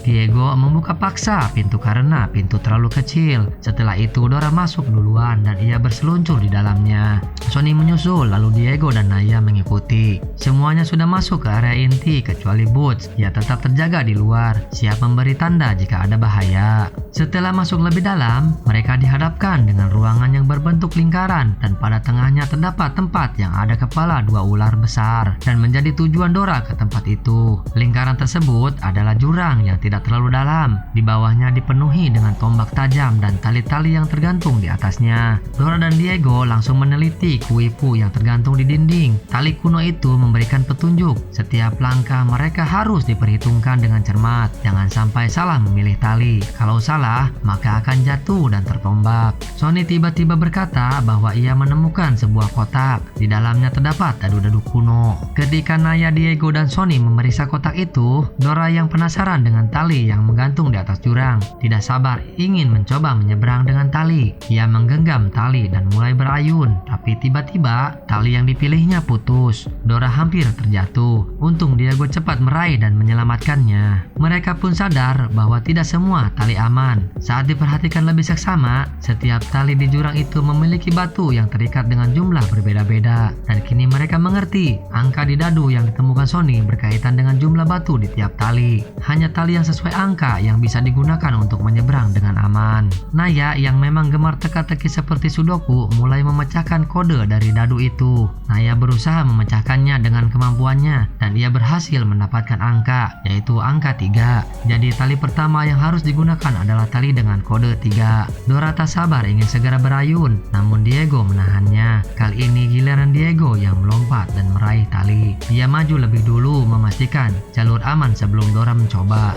Diego membuka paksa pintu karena pintu terlalu kecil. Setelah itu Dora masuk duluan dan ia berseluncur di dalamnya. Sonny menyusul, lalu Diego dan Naya mengikuti. Semuanya sudah masuk ke area inti kecuali Boots. Ia tetap terjaga di luar, siap memberi tanda jika ada bahaya. Setelah masuk lebih dalam, mereka dihadapkan dengan ruangan yang berbentuk lingkaran dan pada tengahnya terdapat tempat yang ada kepala dua ular besar dan menjadi tujuan Dora ke tempat itu. Lingkaran tersebut adalah jurang yang tidak terlalu dalam. Di bawahnya dipenuhi dengan tombak tajam dan tali-tali yang tergantung di atasnya. Dora dan Diego langsung meneliti kuipu yang tergantung di dinding. Tali kuno itu memberikan petunjuk. Setiap langkah mereka harus diperhitungkan dengan cermat. Jangan sampai salah memilih tali. Kalau salah, maka akan jatuh dan tertombak. Sonny tiba-tiba berkata bahwa ia menemukan sebuah kotak. Di dalamnya terdapat dadu-dadu kuno. Ketika Naya, Diego, dan Sonny memeriksa kotak itu, Dora yang penasaran dengan tali yang menggantung di atas jurang tidak sabar ingin mencoba menyeberang dengan tali. Ia menggenggam tali dan mulai berayun, tapi tiba-tiba tali yang dipilihnya putus. Dora hampir terjatuh. Untung Diego cepat meraih dan menyelamatkannya. Mereka pun sadar bahwa tidak semua tali aman. Saat diperhatikan lebih seksama, setiap tali di jurang itu memiliki batu yang terikat dengan jumlah berbeda-beda. Dan kini mereka mengerti angka di dadu yang ditemukan Sonny berkaitan dengan jumlah batu di tiap tali. Hanya tali yang sesuai angka yang bisa digunakan untuk menyeberang dengan aman. Naya yang memang gemar teka-teki seperti Sudoku mulai memecahkan kode dari dadu itu. Naya berusaha memecahkannya dengan kemampuannya dan ia berhasil mendapatkan angka, yaitu angka 3. Jadi tali pertama yang harus digunakan adalah tali dengan kode 3. Dora tak sabar ingin segera berayun, namun Diego menahannya. Kali ini giliran Diego yang melompat dan meraih tali. Dia maju lebih dulu memastikan jalur aman sebelum Dora mencoba.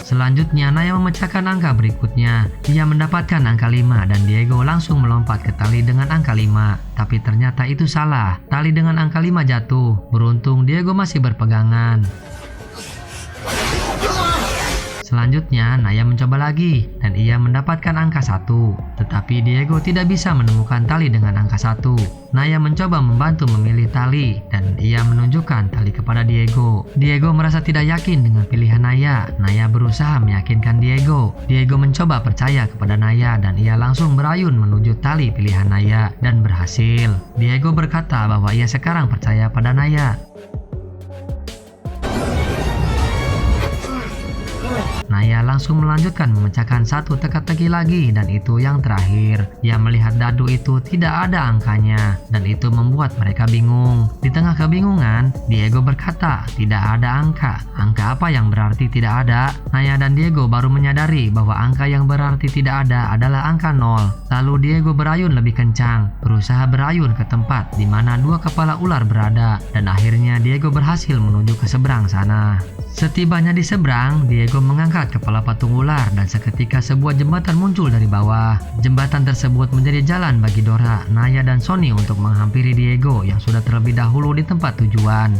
Selanjutnya Naya memecahkan angka berikutnya. Ia mendapatkan angka 5 dan Diego langsung melompat ke tali dengan angka 5. Tapi ternyata itu salah. Tali dengan angka 5 jatuh. Beruntung Diego masih berpegangan. Selanjutnya Naya mencoba lagi dan ia mendapatkan angka 1. Tetapi Diego tidak bisa menemukan tali dengan angka 1. Naya mencoba membantu memilih tali dan ia menunjukkan tali kepada Diego. Diego merasa tidak yakin dengan pilihan Naya. Naya berusaha meyakinkan Diego. Diego mencoba percaya kepada Naya dan ia langsung berayun menuju tali pilihan Naya dan berhasil. Diego berkata bahwa ia sekarang percaya pada Naya. Naya langsung melanjutkan memecahkan satu teka-teki lagi dan itu yang terakhir. Ia melihat dadu itu tidak ada angkanya dan itu membuat mereka bingung. Di tengah kebingungan, Diego berkata tidak ada angka. Angka apa yang berarti tidak ada? Naya dan Diego baru menyadari bahwa angka yang berarti tidak ada adalah angka 0. Lalu Diego berayun lebih kencang, berusaha berayun ke tempat di mana dua kepala ular berada dan akhirnya Diego berhasil menuju ke seberang sana. Setibanya di seberang, Diego mengangkat kepala patung ular dan seketika sebuah jembatan muncul dari bawah. Jembatan tersebut menjadi jalan bagi Dora, Naya, dan Sonny untuk menghampiri Diego yang sudah terlebih dahulu di tempat tujuan.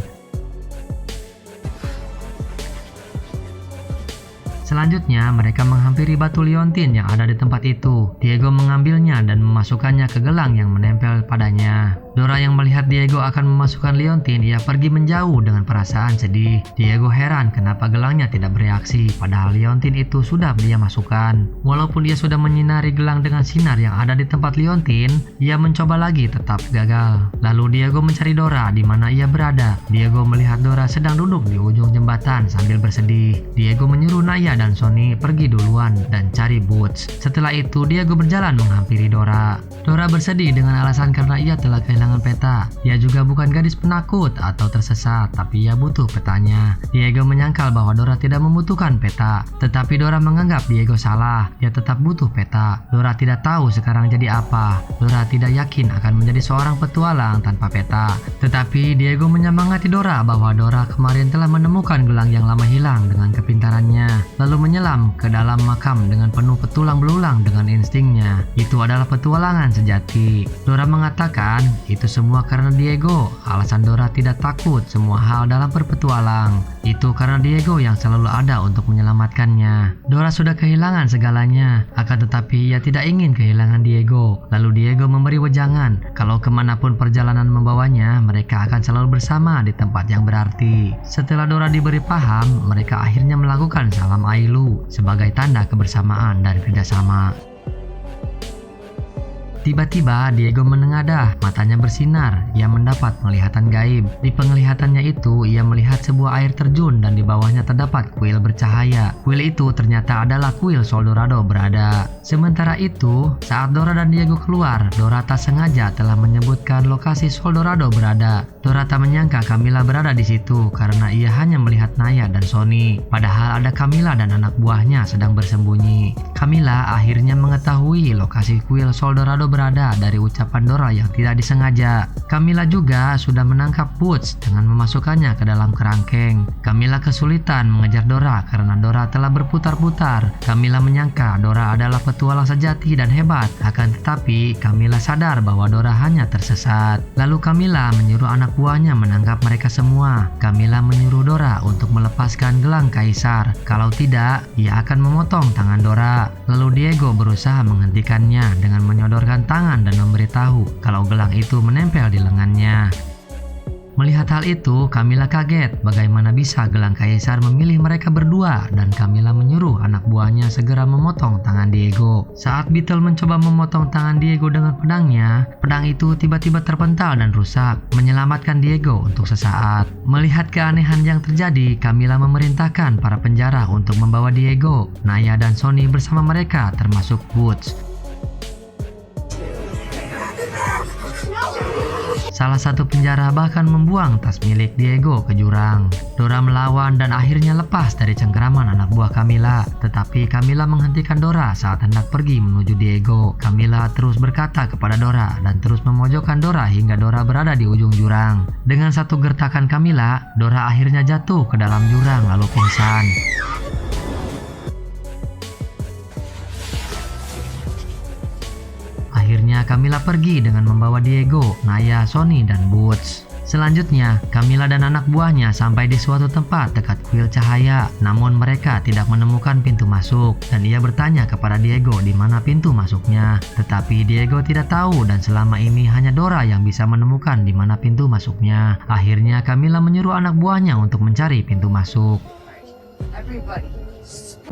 Selanjutnya, mereka menghampiri batu liontin yang ada di tempat itu. Diego mengambilnya dan memasukkannya ke gelang yang menempel padanya. Dora yang melihat Diego akan memasukkan liontin, ia pergi menjauh dengan perasaan sedih. Diego heran kenapa gelangnya tidak bereaksi, padahal liontin itu sudah dia masukkan. Walaupun dia sudah menyinari gelang dengan sinar yang ada di tempat liontin, ia mencoba lagi tetap gagal. Lalu Diego mencari Dora di mana ia berada. Diego melihat Dora sedang duduk di ujung jembatan sambil bersedih. Diego menyuruh Naya dan Sonny pergi duluan dan cari Boots. Setelah itu Diego berjalan menghampiri Dora. Dora bersedih dengan alasan karena ia telah kehilangan peta. Ia juga bukan gadis penakut atau tersesat, tapi ia butuh petanya. Diego menyangkal bahwa Dora tidak membutuhkan peta, tetapi Dora menganggap Diego salah. Dia tetap butuh peta. Dora tidak tahu sekarang jadi apa. Dora tidak yakin akan menjadi seorang petualang tanpa peta. Tetapi Diego menyemangati Dora bahwa Dora kemarin telah menemukan gelang yang lama hilang dengan kepintarannya, lalu menyelam ke dalam makam dengan penuh petualang belulang dengan instingnya. Itu adalah petualangan sejati. Dora mengatakan Itu semua karena Diego. Alasan Dora tidak takut semua hal dalam berpetualang itu karena Diego yang selalu ada untuk menyelamatkannya. Dora sudah kehilangan segalanya, akan tetapi ia tidak ingin kehilangan Diego. Lalu Diego memberi wejangan kalau kemanapun perjalanan membawanya, mereka akan selalu bersama di tempat yang berarti. Setelah Dora diberi paham, mereka akhirnya melakukan salam Ailu sebagai tanda kebersamaan dan kerjasama. Tiba-tiba Diego menengadah, matanya bersinar. Ia mendapat penglihatan gaib. Di penglihatannya itu, ia melihat sebuah air terjun dan di bawahnya terdapat kuil bercahaya. Kuil itu ternyata adalah kuil Sol Dorado berada. Sementara itu, saat Dora dan Diego keluar, Dora tak sengaja telah menyebutkan lokasi Sol Dorado berada. Dora tak menyangka Camila berada di situ karena ia hanya melihat Naya dan Sonny. Padahal ada Camila dan anak buahnya sedang bersembunyi. Camila akhirnya mengetahui lokasi kuil Sol Dorado berada dari ucapan Dora yang tidak disengaja. Camila juga sudah menangkap Boots dengan memasukkannya ke dalam kerangkeng. Camila kesulitan mengejar Dora karena Dora telah berputar-putar. Camila menyangka Dora adalah petualang sejati dan hebat, akan tetapi Camila sadar bahwa Dora hanya tersesat. Lalu Camila menyuruh anak buahnya menangkap mereka semua. Camila menyuruh Dora untuk melepaskan gelang kaisar. Kalau tidak, ia akan memotong tangan Dora. Lalu Diego berusaha menghentikannya dengan menyodorkan tangan dan memberitahu kalau gelang itu menempel di lengannya. Melihat hal itu, Camila kaget bagaimana bisa gelang kaisar memilih mereka berdua dan Camila menyuruh anak buahnya segera memotong tangan Diego. Saat Beetle mencoba memotong tangan Diego dengan pedangnya, pedang itu tiba-tiba terpental dan rusak, menyelamatkan Diego untuk sesaat. Melihat keanehan yang terjadi, Camila memerintahkan para penjara untuk membawa Diego, Naya dan Sonny bersama mereka termasuk Boots. Salah satu penjara bahkan membuang tas milik Diego ke jurang. Dora melawan dan akhirnya lepas dari cengkeraman anak buah Camila. Tetapi Camila menghentikan Dora saat hendak pergi menuju Diego. Camila terus berkata kepada Dora dan terus memojokkan Dora hingga Dora berada di ujung jurang. Dengan satu gertakan Camila, Dora akhirnya jatuh ke dalam jurang lalu pingsan. Akhirnya Camila pergi dengan membawa Diego, Naya, Sonny, dan Boots. Selanjutnya, Camila dan anak buahnya sampai di suatu tempat dekat kuil cahaya. Namun mereka tidak menemukan pintu masuk dan ia bertanya kepada Diego di mana pintu masuknya. Tetapi Diego tidak tahu dan selama ini hanya Dora yang bisa menemukan di mana pintu masuknya. Akhirnya Camila menyuruh anak buahnya untuk mencari pintu masuk.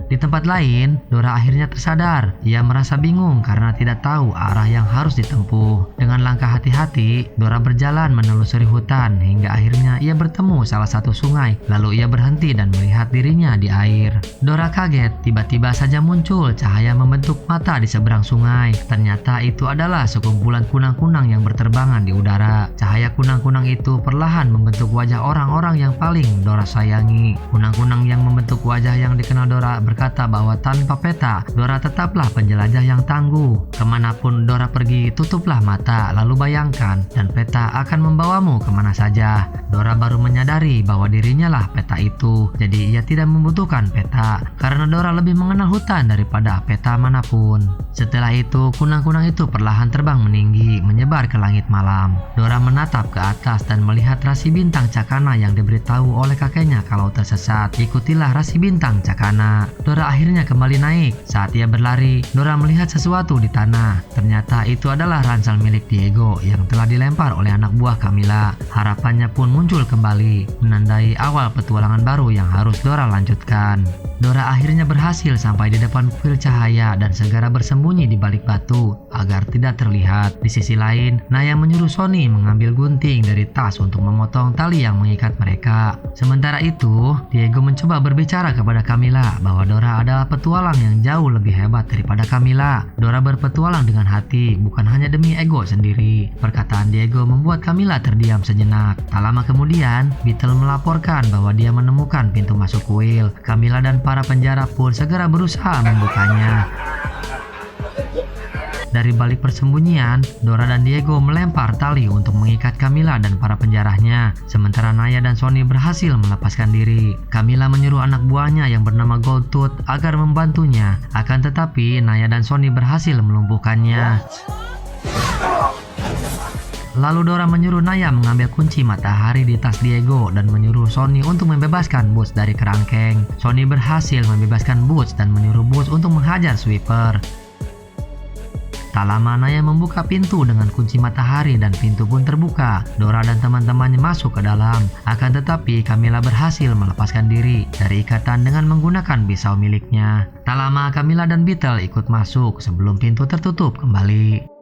Di tempat lain, Dora akhirnya tersadar. Ia merasa bingung karena tidak tahu arah yang harus ditempuh. Dengan langkah hati-hati, Dora berjalan menelusuri hutan hingga akhirnya ia bertemu salah satu sungai. Lalu ia berhenti dan melihat dirinya di air. Dora kaget, tiba-tiba saja muncul cahaya membentuk mata di seberang sungai. Ternyata itu adalah sekumpulan kunang-kunang yang berterbangan di udara. Cahaya kunang-kunang itu perlahan membentuk wajah orang-orang yang paling Dora sayangi. Kunang-kunang yang membentuk wajah yang dikenal Dora berkata bahwa tanpa peta, Dora tetaplah penjelajah yang tangguh. Kemanapun Dora pergi, tutuplah mata, lalu bayangkan, dan peta akan membawamu kemana saja. Dora baru menyadari bahwa dirinya lah peta itu, jadi ia tidak membutuhkan peta, karena Dora lebih mengenal hutan daripada peta manapun. Setelah itu, kunang-kunang itu perlahan terbang meninggi, menyebar ke langit malam. Dora menatap ke atas dan melihat rasi bintang Cakana yang diberitahu oleh kakeknya kalau tersesat. Ikutilah rasi bintang Cakana. Dora akhirnya kembali naik. Saat ia berlari, Dora melihat sesuatu di tanah. Ternyata itu adalah ransel milik Diego yang telah dilempar oleh anak buah Camila. Harapannya pun muncul kembali, menandai awal petualangan baru yang harus Dora lanjutkan. Dora akhirnya berhasil sampai di depan kuil cahaya dan segera bersembunyi di balik batu agar tidak terlihat. Di sisi lain, Naya menyuruh Sonny mengambil gunting dari tas untuk memotong tali yang mengikat mereka. Sementara itu, Diego mencoba berbicara kepada Camila bahwa Dora adalah petualang yang jauh lebih hebat daripada Camila. Dora berpetualang dengan hati, bukan hanya demi ego sendiri. Perkataan Diego membuat Camila terdiam sejenak. Tak lama kemudian, Beetle melaporkan bahwa dia menemukan pintu masuk kuil. Camila dan para penjara pun segera berusaha membukanya. Dari balik persembunyian, Dora dan Diego melempar tali untuk mengikat Camila dan para penjarahnya. Sementara Naya dan Sonny berhasil melepaskan diri. Camila menyuruh anak buahnya yang bernama Goldtooth agar membantunya. Akan tetapi, Naya dan Sonny berhasil melumpuhkannya. Lalu Dora menyuruh Naya mengambil kunci matahari di tas Diego dan menyuruh Sonny untuk membebaskan Boots dari kerangkeng. Sonny berhasil membebaskan Boots dan menyuruh Boots untuk menghajar Sweeper. Tak lama Naya membuka pintu dengan kunci matahari dan pintu pun terbuka. Dora dan teman-temannya masuk ke dalam. Akan tetapi Camilla berhasil melepaskan diri dari ikatan dengan menggunakan pisau miliknya. Tak lama Camilla dan Beetle ikut masuk sebelum pintu tertutup kembali.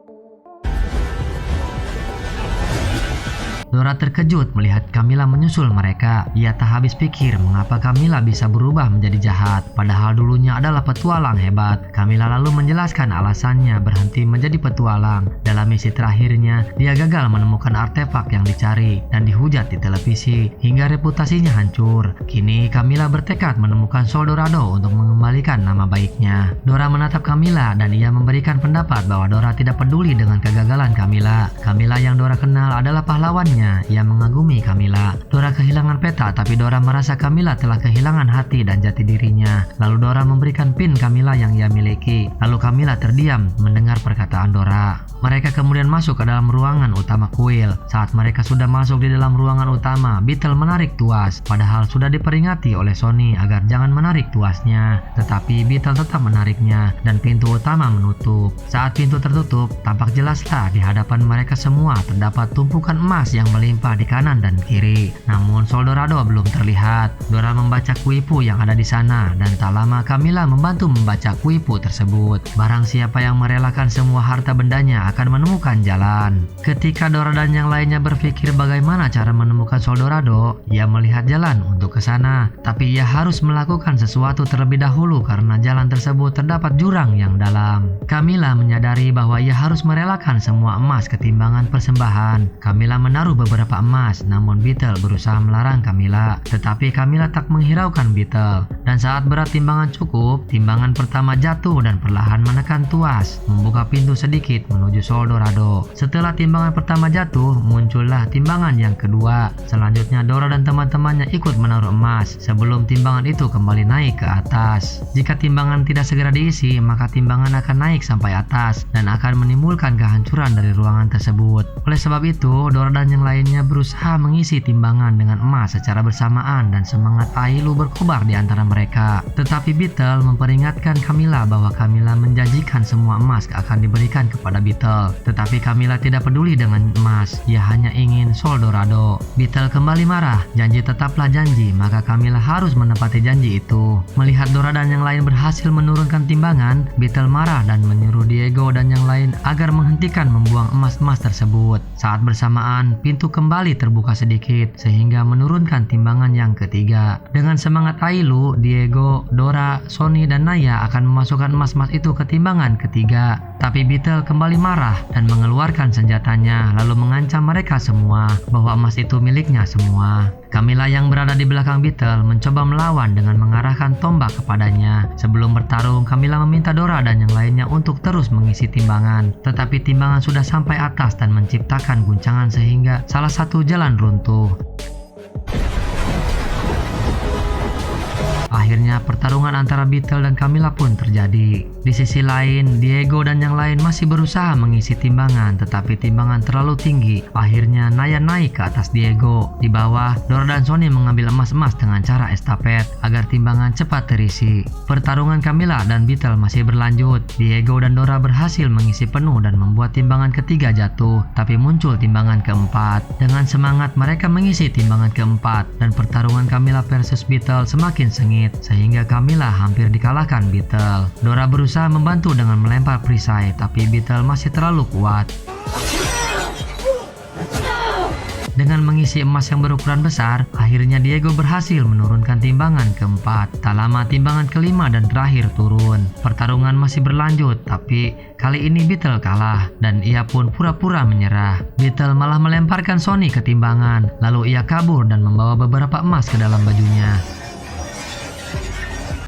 Dora terkejut melihat Camilla menyusul mereka. Ia tak habis pikir mengapa Camilla bisa berubah menjadi jahat, padahal dulunya adalah petualang hebat. Camilla lalu menjelaskan alasannya berhenti menjadi petualang. Dalam misi terakhirnya, dia gagal menemukan artefak yang dicari dan dihujat di televisi hingga reputasinya hancur. Kini Camilla bertekad menemukan Sol Dorado untuk mengembalikan nama baiknya. Dora menatap Camilla dan ia memberikan pendapat bahwa Dora tidak peduli dengan kegagalan Camilla. Camilla yang Dora kenal adalah pahlawannya. Ia mengagumi Camilla. Dora kehilangan peta, tapi Dora merasa Camilla telah kehilangan hati dan jati dirinya. Lalu Dora memberikan pin Camilla yang ia miliki. Lalu Camilla terdiam mendengar perkataan Dora. Mereka kemudian masuk ke dalam ruangan utama kuil. Saat mereka sudah masuk di dalam ruangan utama, Beetle menarik tuas. Padahal sudah diperingati oleh Sonny agar jangan menarik tuasnya. Tetapi Beetle tetap menariknya dan pintu utama menutup. Saat pintu tertutup, tampak jelaslah di hadapan mereka semua terdapat tumpukan emas yang melimpah di kanan dan kiri. Namun Sol Dorado belum terlihat. Dora membaca kuipu yang ada di sana dan tak lama Camilla membantu membaca kuipu tersebut. Barang siapa yang merelakan semua harta bendanya akan menemukan jalan. Ketika Dora dan yang lainnya berpikir bagaimana cara menemukan Sol Dorado, ia melihat jalan untuk ke sana. Tapi ia harus melakukan sesuatu terlebih dahulu karena jalan tersebut terdapat jurang yang dalam. Camilla menyadari bahwa ia harus merelakan semua emas ketimbangan persembahan. Camilla menaruh beberapa emas, namun Beetle berusaha melarang Camilla. Tetapi Camilla tak menghiraukan Beetle. Dan saat berat timbangan cukup, timbangan pertama jatuh dan perlahan menekan tuas, membuka pintu sedikit menuju Sol Dorado. Setelah timbangan pertama jatuh, muncullah timbangan yang kedua. Selanjutnya Dora dan teman-temannya ikut menaruh emas sebelum timbangan itu kembali naik ke atas. Jika timbangan tidak segera diisi, maka timbangan akan naik sampai atas dan akan menimbulkan kehancuran dari ruangan tersebut. Oleh sebab itu, Dora dan yang lainnya berusaha mengisi timbangan dengan emas secara bersamaan dan semangat Ailu berkobar di antara mereka. Tetapi Beetle memperingatkan Camilla bahwa Camilla menjanjikan semua emas akan diberikan kepada Beetle. Tetapi Camilla tidak peduli dengan emas, ia hanya ingin Sol Dorado. Beetle kembali marah, janji tetaplah janji, maka Camilla harus menepati janji itu. Melihat Dora dan yang lain berhasil menurunkan timbangan, Beetle marah dan menyuruh Diego dan yang lain agar menghentikan membuang emas-emas tersebut. Saat bersamaan, pintu kembali terbuka sedikit sehingga menurunkan timbangan yang ketiga. Dengan semangat Ailu, Diego, Dora, Sonny dan Naya akan memasukkan emas-emas itu ke timbangan ketiga. Tapi Beetle kembali marah dan mengeluarkan senjatanya lalu mengancam mereka semua bahwa emas itu miliknya semua. Camilla yang berada di belakang Beetle mencoba melawan dengan mengarahkan tombak kepadanya. Sebelum bertarung, Camilla meminta Dora dan yang lainnya untuk terus mengisi timbangan. Tetapi timbangan sudah sampai atas dan menciptakan guncangan sehingga salah satu jalan runtuh. Akhirnya pertarungan antara Beetle dan Camilla pun terjadi. Di sisi lain, Diego dan yang lain masih berusaha mengisi timbangan, tetapi timbangan terlalu tinggi. Akhirnya Naya naik ke atas Diego. Di bawah, Dora dan Sonny mengambil emas-emas dengan cara estafet agar timbangan cepat terisi. Pertarungan Camilla dan Beetle masih berlanjut. Diego dan Dora berhasil mengisi penuh dan membuat timbangan ketiga jatuh, tapi muncul timbangan keempat. Dengan semangat mereka mengisi timbangan keempat dan pertarungan Camilla versus Beetle semakin sengit sehingga Camilla hampir dikalahkan Beetle. Dora berusaha membantu dengan melempar perisai, tapi Beetle masih terlalu kuat. Dengan mengisi emas yang berukuran besar, akhirnya Diego berhasil menurunkan timbangan keempat. Tak lama timbangan kelima dan terakhir turun. Pertarungan masih berlanjut, tapi kali ini Beetle kalah dan ia pun pura-pura menyerah. Beetle malah melemparkan Sonny ke timbangan, lalu ia kabur dan membawa beberapa emas ke dalam bajunya.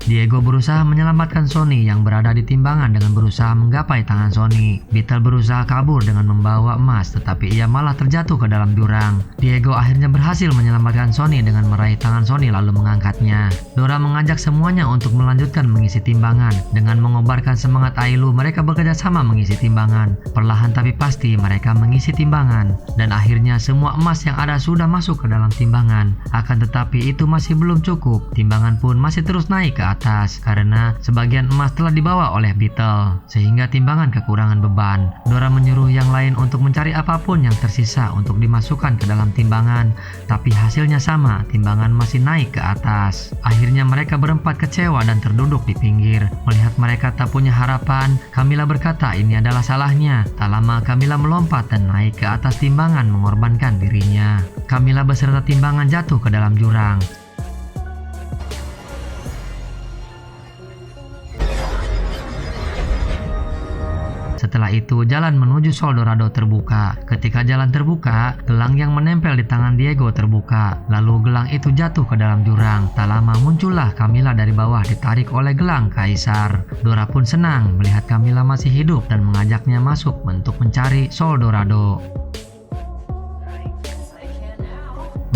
Diego berusaha menyelamatkan Sonny yang berada di timbangan dengan berusaha menggapai tangan Sonny. Beetle berusaha kabur dengan membawa emas, tetapi ia malah terjatuh ke dalam jurang. Diego akhirnya berhasil menyelamatkan Sonny dengan meraih tangan Sonny lalu mengangkatnya. Dora mengajak semuanya untuk melanjutkan mengisi timbangan. Dengan mengobarkan semangat Ailu, mereka bekerja sama mengisi timbangan. Perlahan tapi pasti mereka mengisi timbangan. Dan akhirnya semua emas yang ada sudah masuk ke dalam timbangan. Akan tetapi itu masih belum cukup. Timbangan pun masih terus naik ke atas karena sebagian emas telah dibawa oleh Beetle, sehingga timbangan kekurangan beban. Dora menyuruh yang lain untuk mencari apapun yang tersisa untuk dimasukkan ke dalam timbangan, tapi hasilnya sama, timbangan masih naik ke atas. Akhirnya mereka berempat kecewa dan terduduk di pinggir. Melihat mereka tak punya harapan, Camilla berkata ini adalah salahnya. Tak lama Camilla melompat dan naik ke atas timbangan mengorbankan dirinya. Camilla beserta timbangan jatuh ke dalam jurang. Setelah itu, jalan menuju Sol Dorado terbuka. Ketika jalan terbuka, gelang yang menempel di tangan Diego terbuka. Lalu gelang itu jatuh ke dalam jurang. Tak lama muncullah Camilla dari bawah ditarik oleh gelang kaisar. Dora pun senang melihat Camilla masih hidup dan mengajaknya masuk untuk mencari Sol Dorado.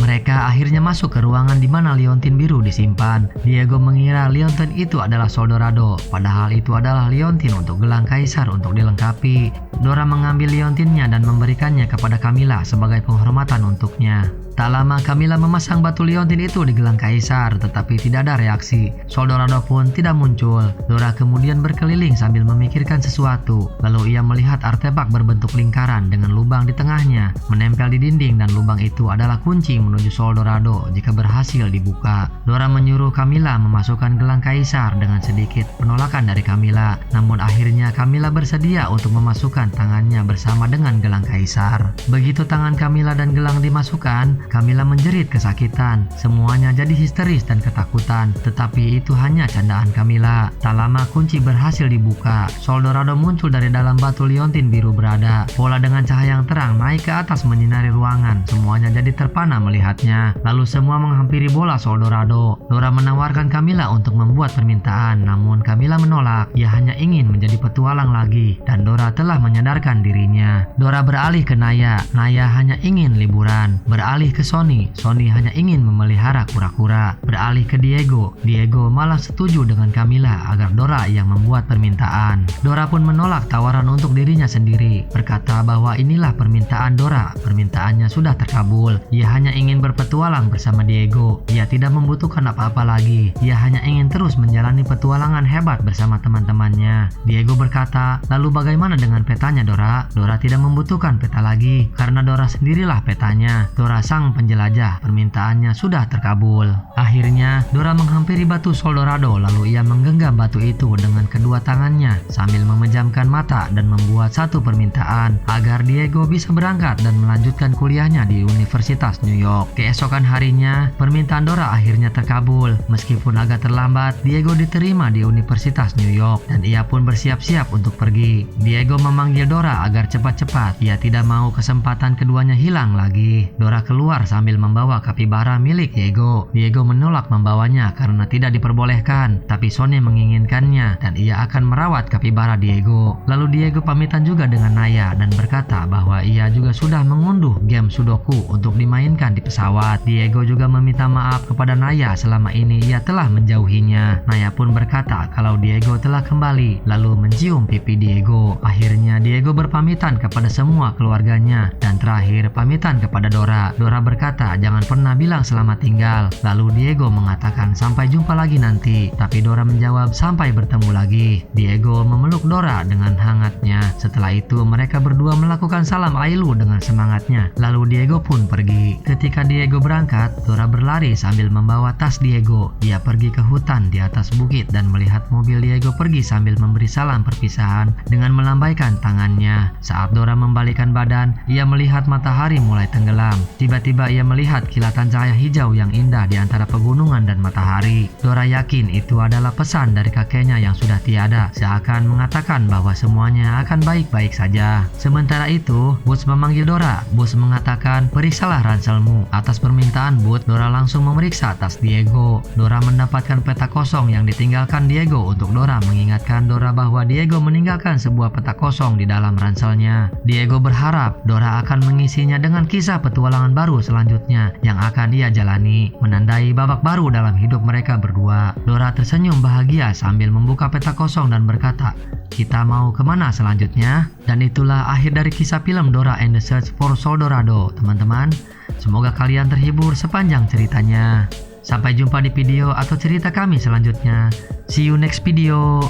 Mereka akhirnya masuk ke ruangan di mana liontin biru disimpan. Diego mengira liontin itu adalah Sol Dorado, padahal itu adalah liontin untuk gelang kaisar untuk dilengkapi. Dora mengambil liontinnya dan memberikannya kepada Camilla sebagai penghormatan untuknya. Tak lama Camilla memasang batu liontin itu di gelang kaisar, tetapi tidak ada reaksi. Sol Dorado pun tidak muncul. Dora kemudian berkeliling sambil memikirkan sesuatu. Lalu ia melihat artefak berbentuk lingkaran dengan lubang di tengahnya, menempel di dinding, dan lubang itu adalah kunci menuju Sol Dorado jika berhasil dibuka. Dora menyuruh Camilla memasukkan gelang kaisar dengan sedikit penolakan dari Camilla. Namun akhirnya Camilla bersedia untuk memasukkan tangannya bersama dengan gelang kaisar. Begitu tangan Camilla dan gelang dimasukkan, Camilla menjerit kesakitan. Semuanya jadi histeris dan ketakutan, tetapi itu hanya candaan Camilla. Tak lama kunci berhasil dibuka. Sol Dorado muncul dari dalam batu liontin biru berada. Bola dengan cahaya yang terang naik ke atas menyinari ruangan. Semuanya jadi terpana melihatnya. Lalu semua menghampiri bola Sol Dorado. Dora menawarkan Camilla untuk membuat permintaan, namun Camilla menolak. Ia hanya ingin menjadi petualang lagi, dan Dora telah menyadarkan dirinya. Dora beralih ke Naya. Naya hanya ingin liburan. Beralih ke Sonny. Sonny hanya ingin memelihara kura-kura. Beralih ke Diego. Diego malah setuju dengan Camilla agar Dora yang membuat permintaan. Dora pun menolak tawaran untuk dirinya sendiri, berkata bahwa inilah permintaan Dora. Permintaannya sudah terkabul. Ia hanya ingin berpetualang bersama Diego. Ia tidak membutuhkan apa-apa lagi. Ia hanya ingin terus menjalani petualangan hebat bersama teman-temannya. Diego berkata, lalu bagaimana dengan petanya Dora? Dora tidak membutuhkan peta lagi, karena Dora sendirilah petanya. Dora sang penjelajah, permintaannya sudah terkabul. Akhirnya Dora menghampiri batu Sol Dorado, lalu ia menggenggam batu itu dengan kedua tangannya sambil memejamkan mata dan membuat satu permintaan agar Diego bisa berangkat dan melanjutkan kuliahnya di Universitas New York. Keesokan harinya, permintaan Dora akhirnya terkabul. Meskipun agak terlambat, Diego diterima di Universitas New York dan ia pun bersiap-siap untuk pergi. Diego memanggil Dora agar cepat-cepat. Ia tidak mau kesempatan keduanya hilang lagi. Dora keluar sambil membawa kapibara milik Diego. Diego menolak membawanya karena tidak diperbolehkan, tapi Sonny menginginkannya dan ia akan merawat kapibara Diego. Lalu Diego pamitan juga dengan Naya dan berkata bahwa ia juga sudah mengunduh game Sudoku untuk dimainkan di pesawat. Diego juga meminta maaf kepada Naya selama ini ia telah menjauhinya. Naya pun berkata kalau Diego telah kembali, lalu mencium pipi Diego. Akhirnya Diego berpamitan kepada semua keluarganya dan terakhir pamitan kepada Dora. Dora berkata jangan pernah bilang selamat tinggal. Lalu Diego mengatakan sampai jumpa lagi nanti, tapi Dora menjawab sampai bertemu lagi. Diego memeluk Dora dengan hangatnya. Setelah itu mereka berdua melakukan salam Ailu dengan semangatnya. Lalu Diego pun pergi. Ketika Diego berangkat, Dora berlari sambil membawa tas Diego. Dia pergi ke hutan di atas bukit dan melihat mobil Diego pergi sambil memberi salam perpisahan dengan melambaikan tangan tangannya. Saat Dora membalikkan badan, ia melihat matahari mulai tenggelam. Tiba-tiba ia melihat kilatan cahaya hijau yang indah di antara pegunungan dan matahari. Dora yakin itu adalah pesan dari kakeknya yang sudah tiada, seakan mengatakan bahwa semuanya akan baik-baik saja. Sementara itu, Boots memanggil Dora. Boots mengatakan, "Periksalah ranselmu." Atas permintaan Boots, Dora langsung memeriksa tas Diego. Dora mendapatkan peta kosong yang ditinggalkan Diego untuk Dora, mengingatkan Dora bahwa Diego meninggalkan sebuah peta kosong di dalam ranselnya. Diego berharap Dora akan mengisinya dengan kisah petualangan baru selanjutnya yang akan ia jalani, menandai babak baru dalam hidup mereka berdua. Dora tersenyum bahagia sambil membuka peta kosong dan berkata, "Kita mau kemana selanjutnya?" Dan itulah akhir dari kisah film Dora and the Search for Sol Dorado, teman-teman. Semoga kalian terhibur sepanjang ceritanya. Sampai jumpa di video atau cerita kami selanjutnya. See you next video.